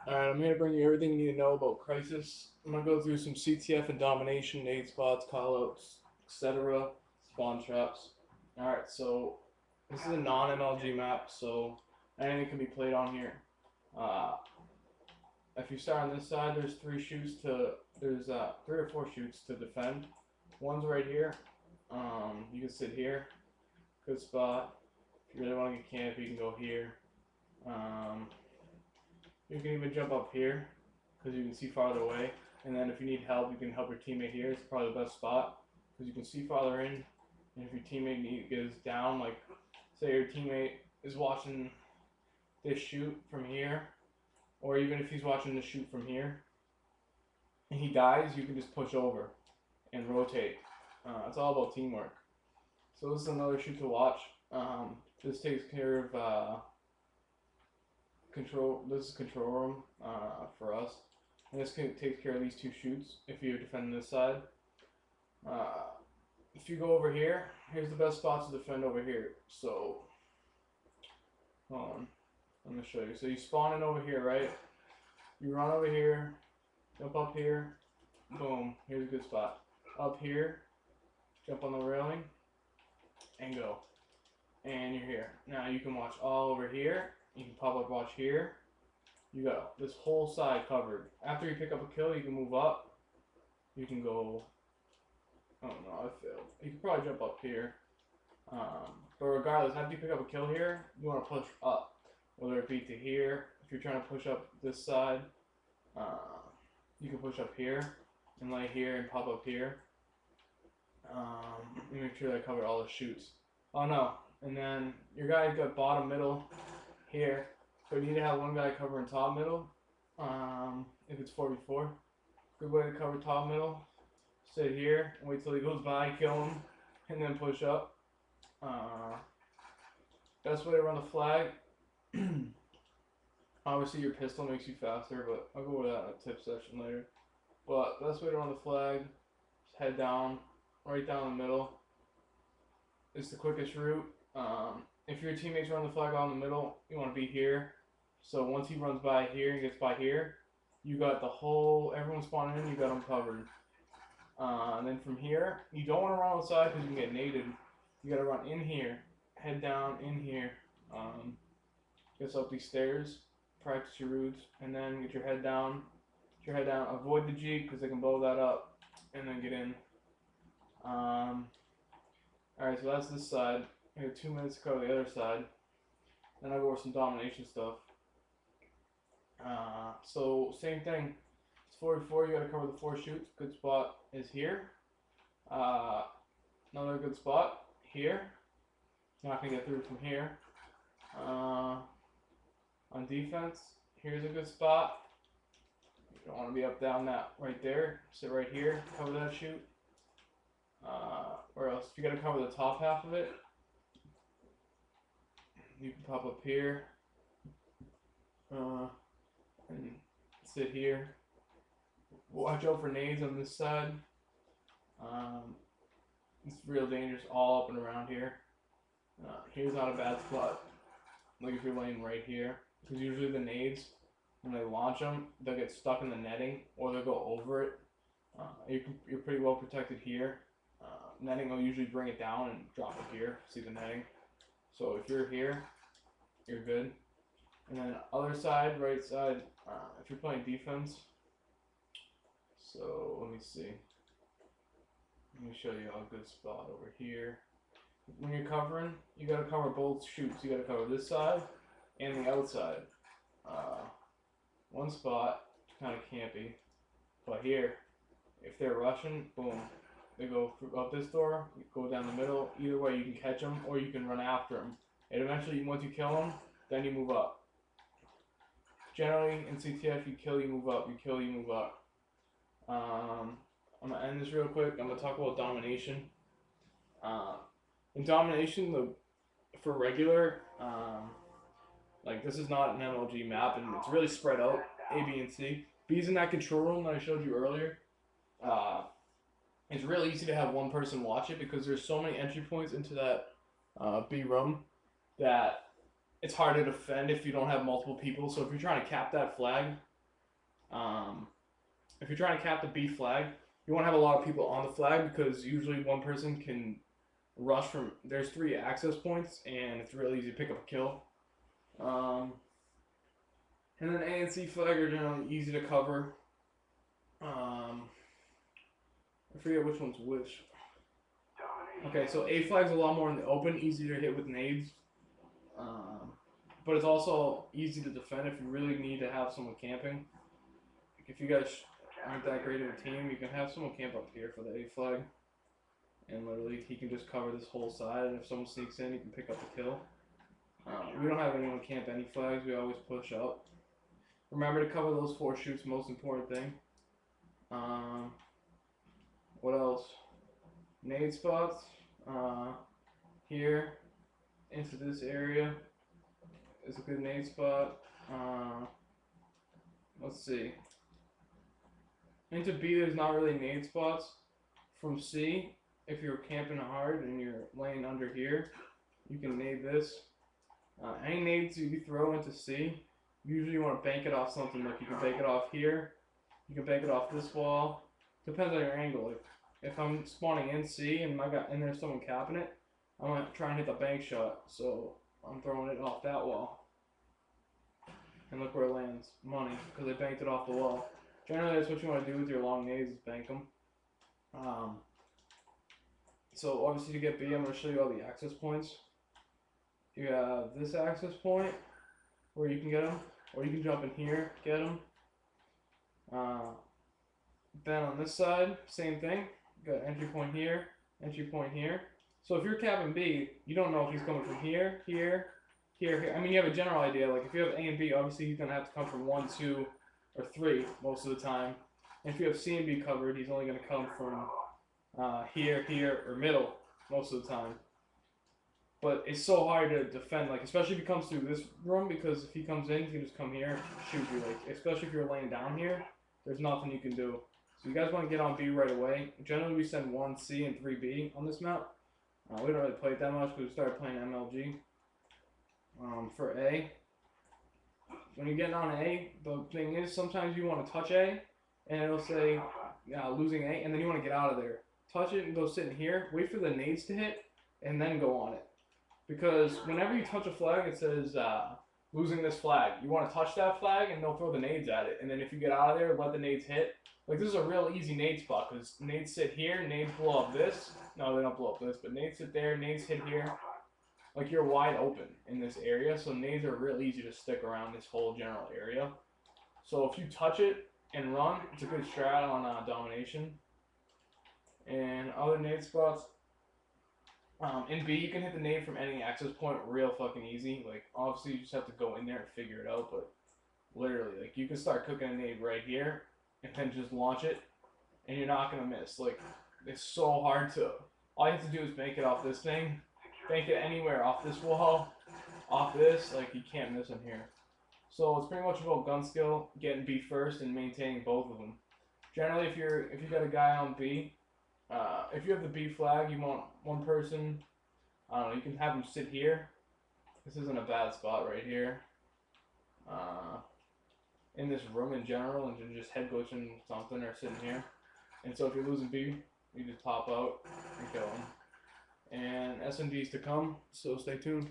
Alright, I'm here to bring you everything you need to know about Crisis. I'm going to go through some CTF and domination, nade spots, callouts, etc., spawn traps. Alright, so this is a non-MLG map, so anything can be played on here. If you start on this side, there's there's 3 or 4 shoots to defend. One's right here. You can sit here. Good spot. If you really want to get camp, you can go here. You can even jump up here because you can see farther away. And then if you need help, you can help your teammate here. It's probably the best spot because you can see farther in. And if your teammate goes down, like say your teammate is watching this shoot from here, or even if he's watching this shoot from here, and he dies, you can just push over and rotate. It's all about teamwork. So this is another shoot to watch. This takes care of control. This is control room for us, and this takes care of these 2 shoots. If you're defending this side, if you go over here, here's the best spots to defend over here. So, hold on, I'm gonna show you. So you spawn in over here, right? You run over here, jump up here, boom. Here's a good spot. Up here, jump on the railing, and go. And you're here. Now you can watch all over here. You can pop up watch here. You got this whole side covered. After you pick up a kill, you can move up. You can go. Oh no, I failed. You can probably jump up here. But regardless, after you pick up a kill here, you want to push up. Whether it be to here, if you're trying to push up this side, you can push up here and lay here and pop up here. Make sure I cover all the shoots. Oh no, and then your guy got bottom middle here, so you need to have one guy covering top middle. If it's 4v4, good way to cover top middle. Sit here and wait till he goes by, kill him, and then push up. Best way to run the flag. Obviously your pistol makes you faster, but I'll go over that in a tip session later. But best way to run the flag, just head down, right down the middle. It's the quickest route. If your teammates run the flag out in the middle, you want to be here. So once he runs by here and gets by here, you got the whole, everyone spawning in, you got them covered. And then from here, you don't want to run outside because you can get naded. You got to run in here, head down in here. Get up these stairs, practice your routes, and then get your head down. Get your head down. Avoid the Jeep because they can blow that up, and then get in. Alright, so that's this side. I have 2 minutes to cover the other side. Then I'll go over some domination stuff. So same thing. It's 4v4, you gotta cover the 4 shoots. Good spot is here. Another good spot here. Not gonna get through from here. On defense, here's a good spot. You don't want to be up down that right there. Sit right here, cover that shoot. Or else, if you gotta cover the top half of it, you can pop up here and sit here. Watch out for nades on this side. It's real dangerous all up and around here. Here's not a bad spot. Like if you're laying right here, because usually the nades, when they launch them, they'll get stuck in the netting or they'll go over it. You're pretty well protected here. Netting will usually bring it down and drop it here. See the netting. So if you're here, you're good. And then other side, right side, if you're playing defense. So let me see. Let me show you a good spot over here. When you're covering, you gotta cover both shoots. You gotta cover this side and the outside. One spot, kind of campy, but here, if they're rushing, boom, they go up this door, you go down the middle. Either way, you can catch them or you can run after them. And eventually, once you kill them, then you move up. Generally, in CTF, you kill, you move up. You kill, you move up. I'm gonna end this real quick. I'm gonna talk about domination. In domination, for regular, like this is not an MLG map, and it's really spread out, A, B, and C. B's in that control room that I showed you earlier. It's really easy to have one person watch it because there's so many entry points into that B room that it's hard to defend if you don't have multiple people. So if you're trying to cap that flag, If you're trying to cap the B flag, you want to have a lot of people on the flag because usually one person can rush from. There's 3 access points, and it's really easy to pick up a kill. And then A and C flag are generally easy to cover. I forget which one's which. Okay, so A flag's a lot more in the open, easier to hit with nades. But it's also easy to defend if you really need to have someone camping. Like if you guys aren't that great of a team, you can have someone camp up here for the A flag. And literally, he can just cover this whole side, and if someone sneaks in, he can pick up the kill. We don't have anyone camp any flags, we always push up. Remember to cover those 4 shoots, most important thing. What else? Nade spots. Here, into this area is a good nade spot. Let's see. Into B, there's not really nade spots. From C, if you're camping hard and you're laying under here, you can nade this. Any nades you throw into C, usually you want to bank it off something. Like you can bank it off here, you can bank it off this wall. Depends on your angle. Like if I'm spawning in C and there's someone capping it, I'm gonna try and hit the bank shot. So I'm throwing it off that wall, and look where it lands. Money, because I banked it off the wall. Generally, that's what you want to do with your long nades, is bank them. So obviously to get B, I'm going to show you all the access points. You have this access point where you can get them, or you can jump in here, get them. Then on this side, same thing. You got entry point here, entry point here. So if you're capping B, you don't know if he's coming from here, here, here. I mean, you have a general idea. Like if you have A and B, obviously he's going to have to come from 1, 2, or 3 most of the time. And if you have C and B covered, he's only going to come from here, here, or middle most of the time. But it's so hard to defend, like especially if he comes through this room, because if he comes in, he can just come here, shoot you. Like especially if you're laying down here, there's nothing you can do. So you guys want to get on B right away. Generally, we send 1 C and 3 B on this map. We don't really play it that much because we started playing MLG. For A, when you're getting on A, the thing is sometimes you want to touch A, and it'll say losing A, and then you want to get out of there. Touch it and go sit in here. Wait for the nades to hit, and then go on it. Because whenever you touch a flag, it says losing this flag. You want to touch that flag, and they'll throw the nades at it. And then if you get out of there, let the nades hit. Like this is a real easy nade spot because nades sit here, nades blow up this. No, they don't blow up this, but nades sit there, nades hit here. Like you're wide open in this area, so nades are real easy to stick around this whole general area. So if you touch it and run, it's a good strat on domination. And other nade spots. In B, you can hit the nade from any access point real fucking easy. Like, obviously, you just have to go in there and figure it out, but literally, like, you can start cooking a nade right here and then just launch it, and you're not going to miss. Like, it's so hard to... All you have to do is bank it off this thing, bank it anywhere, off this wall, off this, like, you can't miss in here. So, it's pretty much about gun skill, getting B first, and maintaining both of them. Generally, if you got a guy on B, if you have the B flag, you want one person, I don't know, you can have him sit here. This isn't a bad spot right here. In this room in general, and just head glitching something or sitting here. And so if you're losing B, you just pop out and kill him. And SMDs to come, so stay tuned.